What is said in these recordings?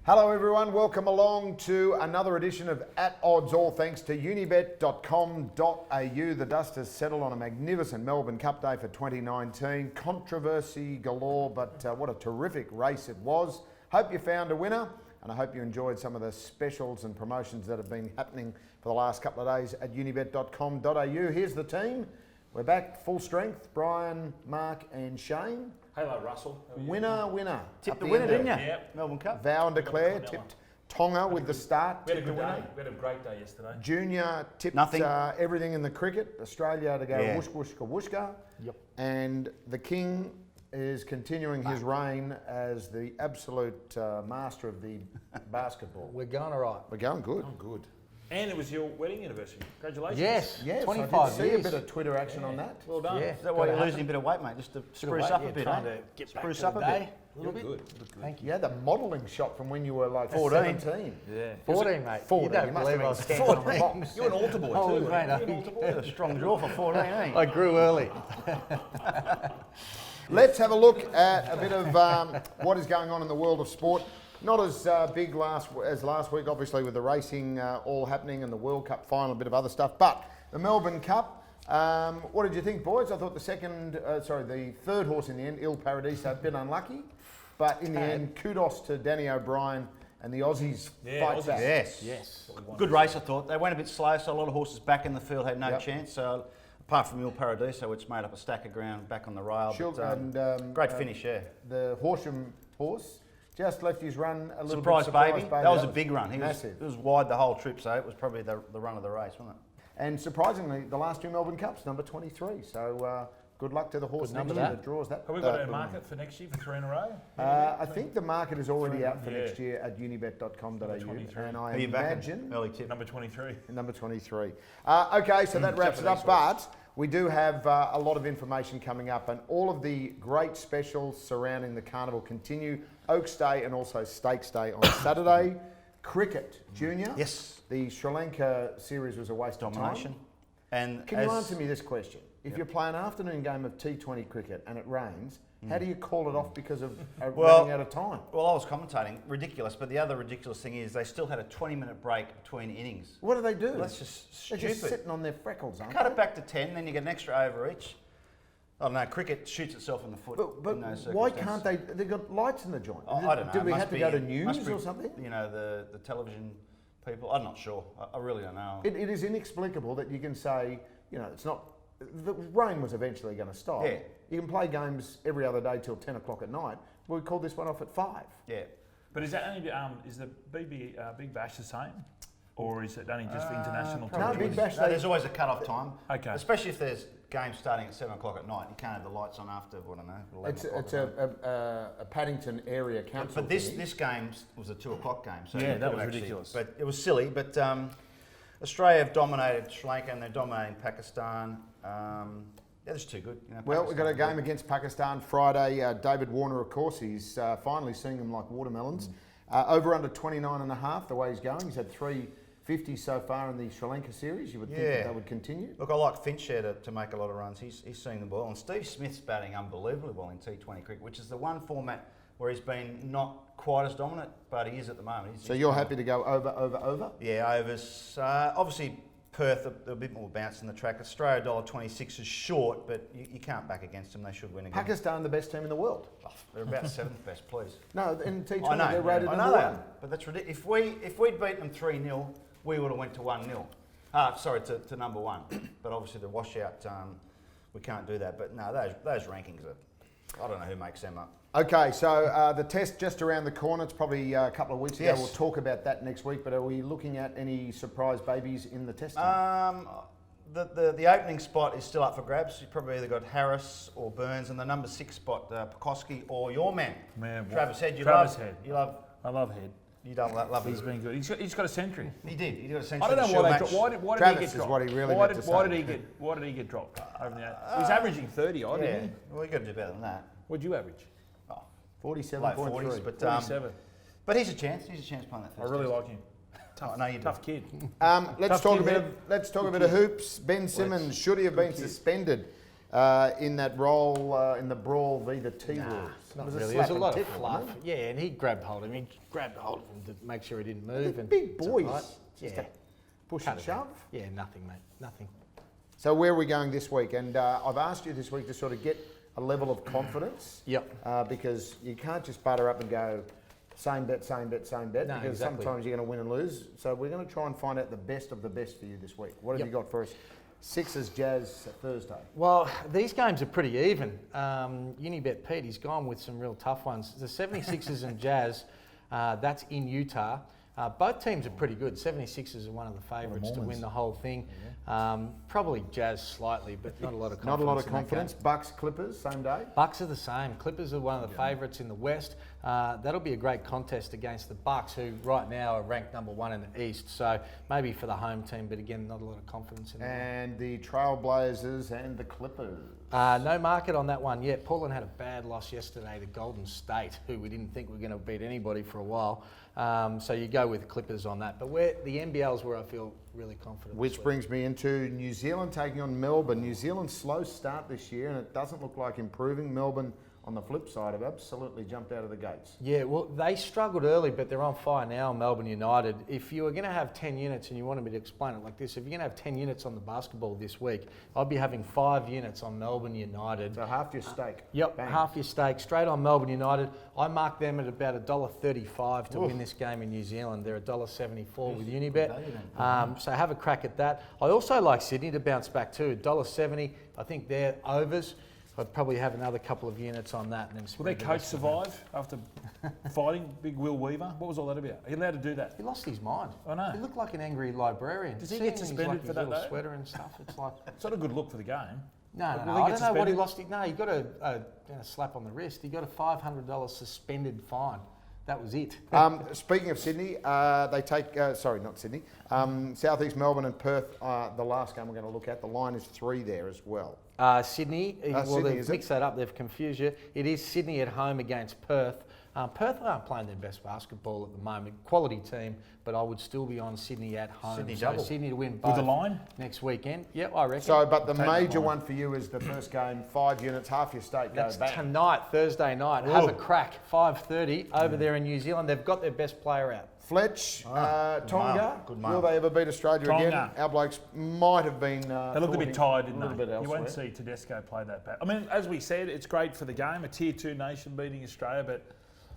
Hello everyone, welcome along to another edition of At Odds, all thanks to unibet.com.au. The dust has settled on a magnificent Melbourne Cup day for 2019. Controversy galore, but what a terrific race it was. Hope you found a winner, and I hope you enjoyed some of the specials and promotions that have been happening for the last couple of days at unibet.com.au. Here's the team. We're back full strength. Brian, Mark and Shane. Hello, Russell. Winner. Tipped the winner, didn't you? Yep. Melbourne Cup. Vow and declare, tipped Tonga with the start. We had a good day. We had a great day yesterday. Junior tipped everything in the cricket. Australia to go whoosh, whooshka, whooshka. Yep. And the King is continuing his reign as the absolute master of the basketball. We're going all right. We're going good. Oh, good. And it was your wedding anniversary. Congratulations. Yes, 25 I did see years. a bit of Twitter action on that. Well done. Yeah. Is that why you're losing a bit of weight, mate? Just to spruce up a bit, trying eh? to get Spruce back up to a the bit. day. A little bit. Good. Thank you. You had the modelling shot from when you were like 14. 17. Yeah. 14, mate. 14. You don't You must believe have I was been standing on the 14. box. You're an altar boy Oh, too. mate, You're an altar boy. A strong draw for 14, ain't I grew early. Let's have a look at a bit of what is going on in the world of sport. Not as big as last week, obviously, with the racing all happening and the World Cup final, a bit of other stuff. But the Melbourne Cup, what did you think, boys? I thought the third horse in the end, Il Paradiso, a bit unlucky. But in the end, kudos to Danny O'Brien and the Aussies fight Aussies. back. Yes. Good race, I thought. They went a bit slow, so a lot of horses back in the field had no chance. So apart from Il Paradiso, which made up a stack of ground back on the rail. Sure, But, and, great finish, yeah. The Horsham horse just left his run a little Surprise bit. baby. That was a big run. He massive. was wide the whole trip, so it was probably the run of the race, wasn't it? And surprisingly, the last two Melbourne Cups, number 23. So good luck to the horse next year that draws that. Have we got a market for next year for 3 in a row? I think the market is already out for next year at unibet.com.au. And I imagine Early tip. Number 23. number 23. Okay, so that wraps it up. But we do have a lot of information coming up, and all of the great specials surrounding the carnival continue. Oaks Day and also Stakes Day on Saturday. Cricket, Junior. Yes. The Sri Lanka series was a waste of Domination. time. And Can you answer me this question? If you're playing an afternoon game of T20 cricket and it rains, how do you call it off because of running out of time? Well, I was commentating. Ridiculous. But the other ridiculous thing is they still had a 20-minute break between innings. What do they do? Well, that's just They're stupid. just sitting on their freckles, aren't Cut they? it back to 10, then you get an extra over each. Oh no, cricket shoots itself in the foot. But in those why circumstances. can't they? They've got lights in the joint. Oh, I don't know. Did we Must have to be- go to must news be, or something? You know, the television people. I'm not sure. I really don't know. It is inexplicable that you can say, you know, it's not. The rain was eventually going to stop. Yeah. You can play games every other day till 10 o'clock at night. We called this one off at 5. Yeah. But is that only is the Big Bash the same, or is it only just for international? No, tournaments? Big Bash. No, there's always a cut-off time. Okay. Especially if there's games starting at 7 o'clock at night. You can't have the lights on after, I don't know, 11 It's o'clock. a Paddington area council. But this thing. game was a 2 o'clock game. So Yeah, you could that have was actually- ridiculous. But it was silly. But Australia have dominated Sri Lanka and they're dominating Pakistan. They're just too good. You know, Well, we've got a Pakistan. game against Pakistan Friday. David Warner, of course, he's finally seeing them like watermelons. Over under 29.5, the way he's going. He's had 350 so far in the Sri Lanka series. You would think that they would continue. Look, I like Finch here to make a lot of runs. He's seeing the ball. And Steve Smith's batting unbelievably well in T20 cricket, which is the one format where he's been not quite as dominant, but he is at the moment. So you're happy to go over? Yeah, overs. Obviously, Perth, a bit more bounce in the track. Australia $1.26 is short, but you can't back against them. They should win again. Pakistan, the best team in the world. Oh, they're about 7th best, please. No, in T20 I know. they're rated I number know that. 1. But that's ridiculous. If we'd beaten them 3-0, we would have went to 1-0. To number 1. But obviously the washout, we can't do that. But no, those rankings are, I don't know who makes them up. Okay, so the test just around the corner. It's probably a couple of weeks ago. Yes. We'll talk about that next week. But are we looking at any surprise babies in the test? The opening spot is still up for grabs. You've probably either got Harris or Burns, and the number 6 spot, Pekoski or your man, Travis Head. I love Head. You don't love He's him. been good. He's got a century. He did. He got a century. I don't know why did Travis he is get dropped? what he really why meant did, to why say. did he get Why did he get dropped over the? He's averaging 30 odd, Yeah. didn't he? Well, you got to do better than that. What'd you average? Oh, 47.3. late 40s, but 47. but he's a chance. He's a chance playing that I first. really test. like him. I know you do. Tough kid. Let's Tough talk kid, a bit of hoops. Ben Simmons, should he have been suspended in that role in the brawl v the T-Wolves. Not It was really. a There's a slap lot and of tickle, fluff. wasn't Yeah, and he grabbed hold of him. He grabbed hold of him to make sure he didn't move. They're And big it's boys. all right. Just Yeah. a push Cut and it shove. out. Yeah, nothing, mate. Nothing. So where are we going this week? And I've asked you this week to sort of get a level of confidence. Yep. Because you can't just butter up and go same bet, same bet, same bet. No, because exactly. sometimes you're going to win and lose. So we're going to try and find out the best of the best for you this week. What have Yep. you got for us? Sixers, Jazz, Thursday. Well, these games are pretty even. Unibet Pete, he's gone with some real tough ones. The 76ers and Jazz, that's in Utah. Both teams are pretty good. 76ers are one of the favourites to win the whole thing. Probably Jazz slightly, but not a lot of confidence. Not a lot of in that confidence. game. Bucks, Clippers, same day. Bucks are the same. Clippers are one of the favourites in the West. That'll be a great contest against the Bucks, who right now are ranked number 1 in the East. So maybe for the home team, but again, not a lot of confidence in that. And the Trailblazers and the Clippers. No market on that one yet. Portland had a bad loss yesterday to Golden State, who we didn't think were going to beat anybody for a while. So you go with Clippers on that. But the NBL's where I feel really confident. Which brings me into New Zealand taking on Melbourne. New Zealand's slow start this year, and it doesn't look like improving. Melbourne, on the flip side, have absolutely jumped out of the gates. Yeah, well, they struggled early, but they're on fire now, Melbourne United. If you were going to have 10 units, and you wanted me to explain it like this, if you're going to have 10 units on the basketball this week, I'd be having 5 units on Melbourne United. So half your stake. Yep, Bang. half your stake, straight on Melbourne United. I marked them at about $1.35 to win this game in New Zealand. They're $1.74 with Unibet. So have a crack at that. I also like Sydney to bounce back too, $1.70. I think they're overs. I'd probably have another couple of units on that. And then Will their spread the coach rest of them. survive after fighting Big Will Weaver? What was all that about? Are you allowed to do that? He lost his mind. I know. He looked like an angry librarian. Does he Seeing get him in suspended his for that, little though? sweater and stuff. It's like It's not a good look for the game. no. Will he I get don't know what he suspended? lost. No, he got a slap on the wrist. He got a $500 suspended fine. That was it. Speaking of Sydney, they take, sorry, not Sydney, Southeast Melbourne and Perth, the last game we're going to look at. The line is 3 there as well. Sydney. Well, Sydney, they've is it? mixed that up. They've confused you. It is Sydney at home against Perth. Perth aren't playing their best basketball at the moment. Quality team, but I would still be on Sydney at home. Sydney So double. Sydney to win both With the line? next weekend. Yeah, I reckon. So, but the Take the major line. one for you is the first game, 5 units, half your stake, go That's back. tonight, Thursday night. Have a Ooh. crack, 5:30 over there in New Zealand. They've got their best player out. Fletch, Tonga, Good will mark. they ever beat Australia again? Tonga. Our blokes might have been. They looked a bit tired, didn't a little they? bit You elsewhere. won't see Tedesco play that bad. I mean, as we said, it's great for the game, a Tier 2 nation beating Australia, but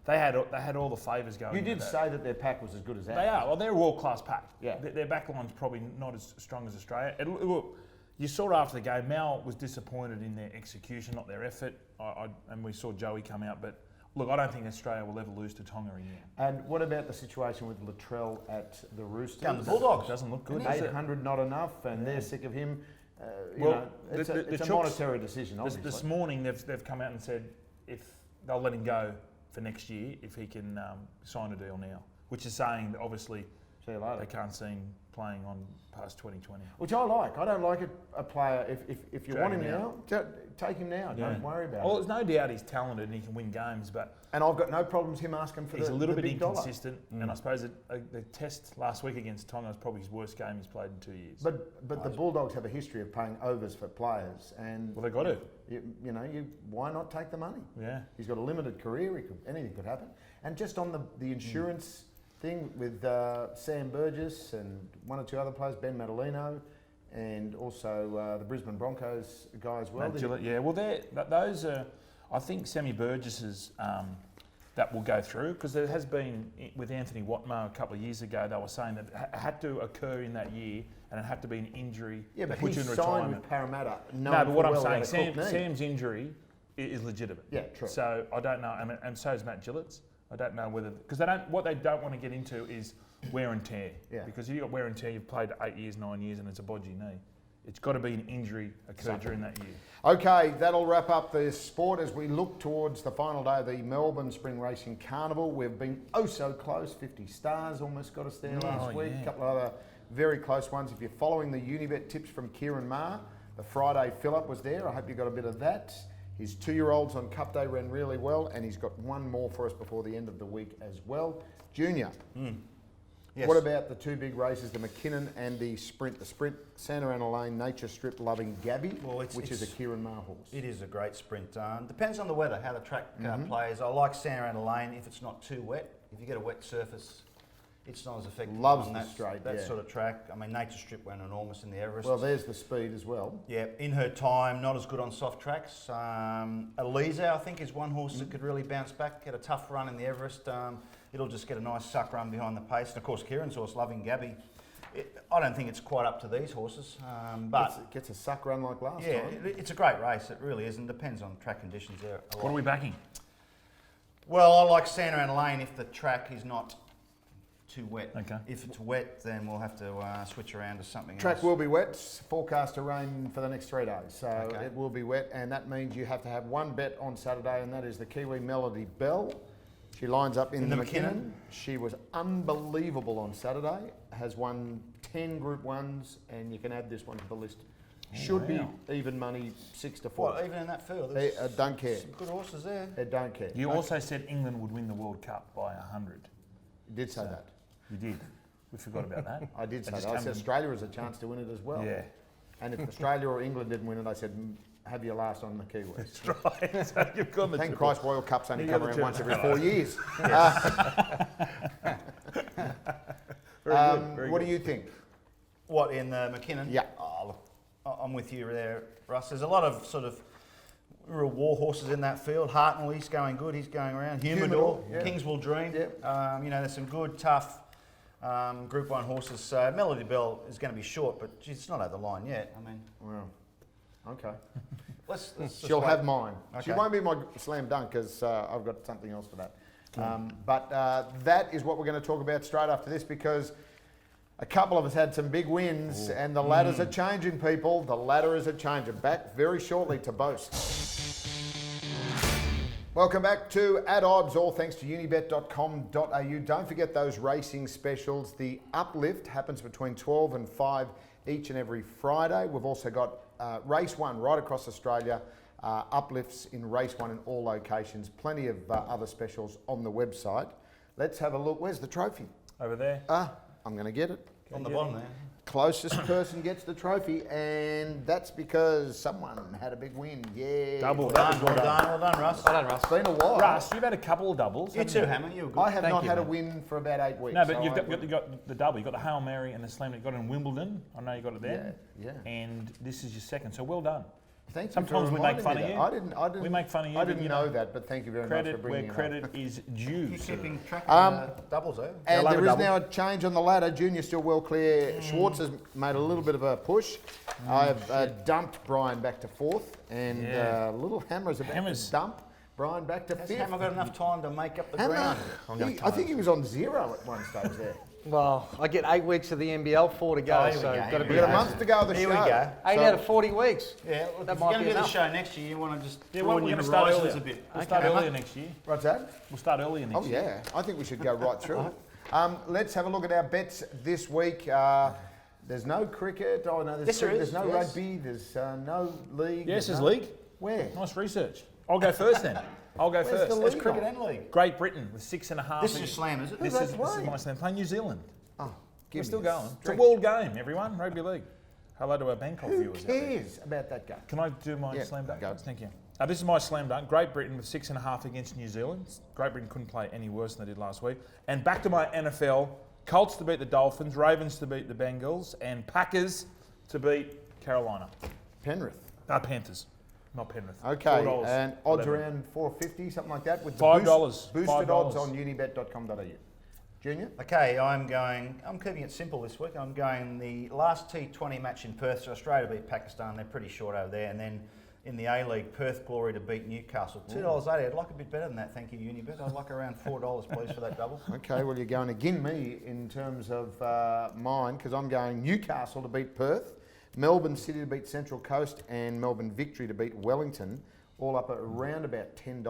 they had all the favours going. You into did that. say that their pack was as good as ours. They are. Well, they're a world-class pack. Yeah. Their backline's probably not as strong as Australia. Look, you saw after the game, Mal was disappointed in their execution, not their effort. And we saw Joey come out. But look, I don't think Australia will ever lose to Tonga again. And what about the situation with Latrell at the Roosters? Down the Bulldogs. Doesn't look good, does it? 800 not enough, and they're sick of him. You Well, know, it's the a Chooks- monetary decision, This, obviously. this morning, they've come out and said if they'll let him go for next year if he can sign a deal now, which is saying that obviously See you later. they can't see him playing on past 2020. Which I like. I don't like a player, if you Drag want him him now, take him now. Yeah. Don't worry about Well, it. there's no doubt he's talented and he can win games, but And I've got no problems him asking for he's the a little the bit big dollar. inconsistent. And I suppose the test last week against Tonga was probably his worst game he's played in 2 years. But the Bulldogs have a history of paying overs for players, and Well, they got to. Why not take the money? Yeah. He's got a limited career. Anything could happen. And just on the insurance thing with Sam Burgess and 1 or 2 other players, Ben Madalino, and also the Brisbane Broncos guy as well. Matt Gillett, yeah. Well, those are, I think, Sammy Burgess's that will go through, because there has been, with Anthony Watmough a couple of years ago, they were saying that it had to occur in that year and it had to be an injury Yeah, that but put he you in signed retirement. with Parramatta. No, but what I'm full saying, well he had a crook knee. Sam's injury is legitimate. Yeah, true. So I don't know, and so is Matt Gillett's. I don't know whether, because what they don't want to get into is wear and tear. Yeah. Because if you've got wear and tear, you've played 8 years, 9 years, and it's a bodgy knee. It's got to be an injury occurred during that year. Okay, that'll wrap up the sport as we look towards the final day of the Melbourne Spring Racing Carnival. We've been so close. 50 Stars almost got us there last week. yeah. A couple of other very close ones. If you're following the Unibet tips from Kieran Maher, the Friday fill-up was there. I hope you got a bit of that. His 2-year-olds on Cup Day ran really well, and he's got one more for us before the end of the week as well. Junior. Yes. What about the two big races, the McKinnon and the Sprint? The Sprint, Santa Ana Lane, Nature Strip loving Gabby, which is a Kieran Maher horse. It is a great sprint. Depends on the weather, how the track plays. I like Santa Ana Lane if it's not too wet. If you get a wet surface, it's not as effective Loves on the that, straight, that yeah. sort of track. I mean, Nature Strip went enormous in the Everest. Well, there's the speed as well. Yeah, in her time, not as good on soft tracks. Elisa, I think, is one horse that could really bounce back, get a tough run in the Everest. It'll just get a nice suck run behind the pace. And of course, Kieran's horse, Loving Gabby. I don't think it's quite up to these horses, but Gets a suck run like last yeah, time. it's a great race. It really is, and depends on track conditions there. a lot. What are we backing? Well, I like Santa Ana Lane if the track is not too wet. Okay. If it's wet, then we'll have to switch around to something Track else. will be wet. Forecast to rain for the next 3 days. So Okay. it will be wet, and that means you have to have one bet on Saturday, and that is the Kiwi Melody Bell. She lines up in the McKinnon. She was unbelievable on Saturday. Has won 10 Group 1s, and you can add this one to the list. Should wow. be even money, 6-4. Well, even in that field, They there's don't care. some good horses there. They don't care. You also said England would win the World Cup by 100. You did say that. You did. We forgot about that. I did say just that. I came said to- Australia has a chance to win it as well. Yeah. And if Australia or England didn't win it, I said, have your last on the Kiwis. That's right. So you've gone the Thank triple. Christ World Cups only The come other around two. once every 4 years. Very good, very What good. do you think? What, in the McKinnon? Yeah. Oh, look, I'm with you there, Russ. There's a lot of sort of real war horses in that field. Hartnell, he's going good. He's going around. Humidor, yeah. Kingswell Dream. Yeah. You know, there's some good, tough Group 1 horses. So Melody Bell is going to be short, but she's not over the line yet. I mean, Well, okay. let's just She'll wait. have mine. She Okay. won't be my slam dunk because I've got something else for that. But that is what we're going to talk about straight after this, because a couple of us had some big wins and the ladders are changing, people. The ladder is a changing. Back very shortly to boast. Welcome back to At Odds, all thanks to unibet.com.au. Don't forget those racing specials. The uplift happens between 12 and 5 each and every Friday. We've also got Race 1 right across Australia, uplifts in Race 1 in all locations. Plenty of other specials on the website. Let's have a look. Where's the trophy? Over there. I'm going to get it. On the bottom there. Closest person gets the trophy, and that's because someone had a big win. Yeah. Double. Well That done, was well done, Russ. Well done, Russ. It's been a while. Russ, you've had a couple of doubles. You haven't too, Hammer. You were good. I have Thank not you, had a mate. win for about 8 weeks. No, but so you've I got, would- you got the double. You got the Hail Mary and the Slam that you got in Wimbledon. I know you got it there. Yeah, yeah. And this is your second. So well done. Thank you Sometimes for we make reminding fun me of that. you. I didn't. We make fun of you, I but, didn't you know know, that, but thank you very much for Credit bringing where it credit up. is due. You're sir. keeping track of doubles, eh? And love there a is double. now a change on the ladder. Junior's still well clear. Schwartz has made a little bit of a push. I've dumped Brian back to 4th, and Yeah. Little Hammer's about Hammer's- to dump Brian back to Has 5th. Hammer got enough time to make up the Hammer, ground? I think he was on 0 at one stage there. Well, I get 8 weeks of the NBL, 4 to go, Oh, here we so go, got to here be we We've got a go. month to go of the Here show. we go. 8 out of 40 weeks. Yeah, look, That if you're might going to be do the enough. show next year, you want to just Yeah, broaden we're your going to start horizons earlier. a bit. We'll start Hammer. earlier next year. What's that? We'll start earlier next Oh year. yeah, I think we should go right through it. Let's have a look at our bets this week. There's no cricket. Oh no, Yes, there there's is, no yes. rugby. There's no league. Yes, there's there's no- league. Where? Nice research. I'll go first then. I'll go Where's first. the There's league cricket on? and league. Great Britain with 6.5. This is your slam, is it? This they is playing? my slam. Playing New Zealand. Oh, We're give still me a going. It's a streak. world game, everyone. Rugby league. Hello to our Bangkok Who viewers out there. cares about that game? Can I do my Yeah, slam dunk? go. Thank you. This is my slam dunk. Great Britain with 6.5 against New Zealand. Great Britain couldn't play any worse than they did last week. And back to my NFL. Colts to beat the Dolphins, Ravens to beat the Bengals, and Packers to beat Carolina. Penrith. Panthers, not Penrith. Okay, $4, and odds 11. around 4.50, something like that, with the $5. boosted odds $5. on unibet.com.au. Junior? Okay, I'm keeping it simple this week. I'm going the last T20 match in Perth. So Australia beat Pakistan. They're pretty short over there. And then in the A-League, Perth Glory to beat Newcastle. $2.80. I'd like a bit better than that, thank you, Unibet. I'd like around $4, please, for that double. Okay, well, you're going again me in terms of mine, because I'm going Newcastle to beat Perth, Melbourne City to beat Central Coast, and Melbourne Victory to beat Wellington, all up at around about $10.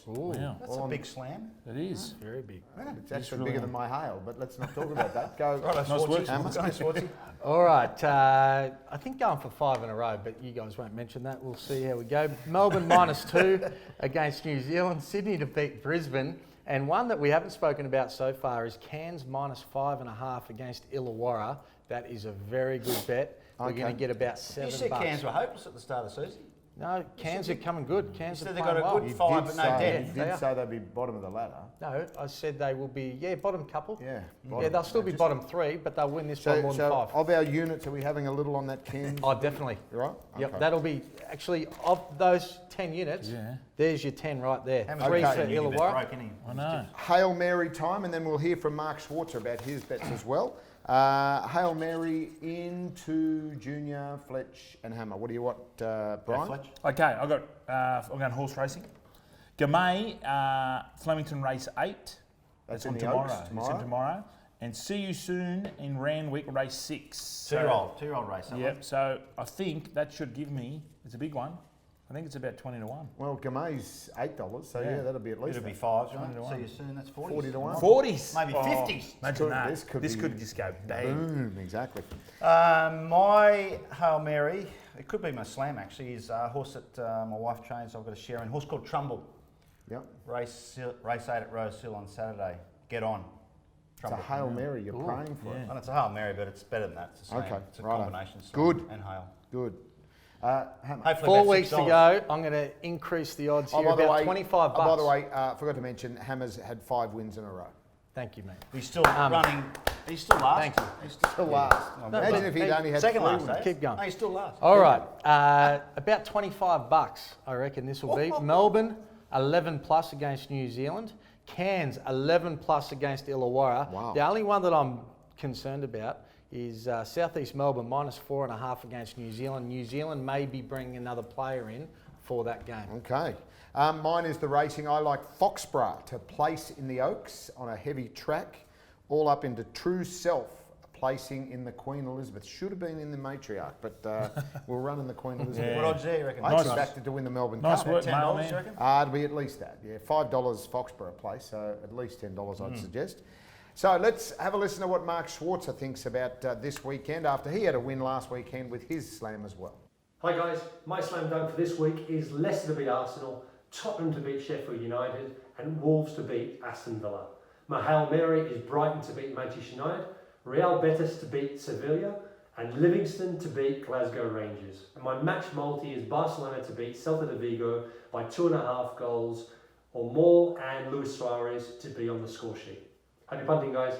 Wow, That's a big slam. it is. Very big. Yeah, it's actually really bigger than my hail, but let's not talk about that. Go. Right, Nice work, Hammer. Swartzy. All right, I think going for 5 in a row, but you guys won't mention that. We'll see how we go. Melbourne -2 against New Zealand. Sydney to beat Brisbane. And one that we haven't spoken about so far is Cairns -5.5 against Illawarra. That is a very good bet. We're Okay. going to get about $7. You said Cairns were hopeless at the start of the season. No, Cairns are coming good. Cairns You are said they playing got a well. good You five, did but no say, depth. you They did are. say they'd be bottom of the ladder. No, I said they will be, bottom couple. Yeah. Yeah, they'll still be bottom 3, but they'll win this by So, more than 5. of our units, are we having a little on that Cairns? Oh, definitely. Right? Yep, Okay. that'll be, actually, of those 10 units, Yeah. there's your 10 right there. How many 3 Okay. for you bet Illawarra. broke, innit? I know. Hail Mary time, and then we'll hear from Mark Schwarzer about his bets as well. Hail Mary into Junior, Fletch, and Hammer. What do you want, Brian? Fletch? Okay, I'm going horse racing. Gamay, Flemington race 8. That's on in the tomorrow. Oaks It's tomorrow. in tomorrow. And see you soon in Randwick race 6. Two-year-old race. that Yep. one. So I think that should give me. It's a big one. I think it's about 20 to 1. Well, Gamay's $8, so yeah, Yeah. that'll be at least It'll be that. 5s, 20 to right? 1. See you soon. That's 40. 40 to 1. 40s. Maybe 50s. Imagine that. This could This be- could just go bang. Boom, exactly. My Hail Mary, it could be my slam actually, is a horse that my wife trains. I've got a share in. A horse called Trumbull. Yep. Race 8 at Rose Hill on Saturday. Get on. It's a Hail Mary, you're praying for it. Yeah. And it's a Hail Mary, but it's better than that. It's a slam. Okay, It's a righto. combination. Slam Good. And Hail. Good. Hammer. Hopefully 4 about weeks to $6. go. I'm going to increase the odds here, about 25 bucks. by the way, forgot to mention, Hammer's had 5 wins in a row. Thank you, mate. He's still running. He's still last. Thank you. He's still last. No, Imagine but if he'd hey, only had second 3 last. wins. Eh? Keep going. No, he's still last. All right, about 25 bucks, I reckon this will be. Melbourne, 11 plus against New Zealand. Cairns, 11 plus against Illawarra. Wow. The only one that I'm concerned about is Southeast Melbourne, -4.5 against New Zealand. New Zealand may be bringing another player in for that game. Okay. Mine is the racing. I like Foxborough to place in the Oaks on a heavy track, all up into True Self, placing in the Queen Elizabeth. Should have been in the Matriarch, but we'll run in the Queen Elizabeth. Yeah. What odds there, you reckon? I Nice. expected to win the Melbourne Nice Cup. work, $10, mailman. you reckon? It'll be at least that. Yeah, $5 Foxborough place, so at least $10 I'd suggest. So let's have a listen to what Mark Schwarzer thinks about this weekend after he had a win last weekend with his slam as well. Hi guys, my slam dunk for this week is Leicester to beat Arsenal, Tottenham to beat Sheffield United and Wolves to beat Aston Villa. My Hail Mary is Brighton to beat Manchester United, Real Betis to beat Sevilla and Livingston to beat Glasgow Rangers. And my match multi is Barcelona to beat Celta de Vigo by 2.5 goals or more and Luis Suarez to be on the score sheet. Happy punting guys.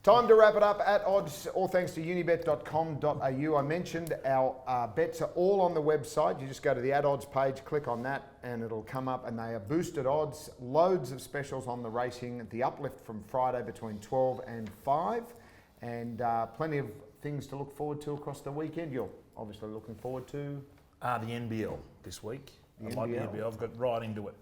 Time to wrap it up at odds, all thanks to unibet.com.au. I mentioned our bets are all on the website. You just go to the ad odds page, click on that, and it'll come up, and they are boosted odds. Loads of specials on the racing, the uplift from Friday between 12 and 5, and plenty of things to look forward to across the weekend. You're obviously looking forward to The NBL this week. The I like the NBL. NBL. I've got right into it.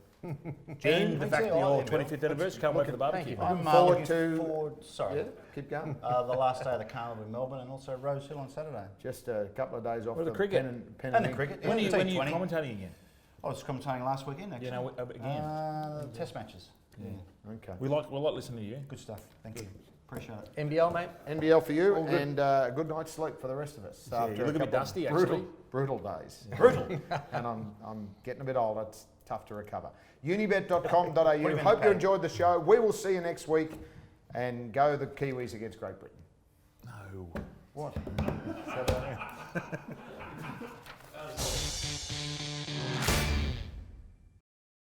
June, And the me fact too, the I old like the NBL. 25th anniversary, can't wait for the barbecue. you, mate. Looking forward looking to- forward- sorry. Yeah, keep going. The last day of the carnival in Melbourne and also Rose Hill on Saturday. Just a couple of days off Or the cricket. pen And the ink. cricket. When are you T20. commentating again? I was commentating last weekend actually. You know, again. Test matches. Yeah. Okay. We like listening to you. Good stuff. Thank you. Appreciate it. NBL, mate? NBL for you, All good. and a good night's sleep for the rest of us. Yeah, you look a bit couple of dusty, brutal, actually. Brutal days. Brutal. And I'm getting a bit older. It's tough to recover. Unibet.com.au. Put him in the Hope you cage. enjoyed the show. We will see you next week, and go the Kiwis against Great Britain. No. What?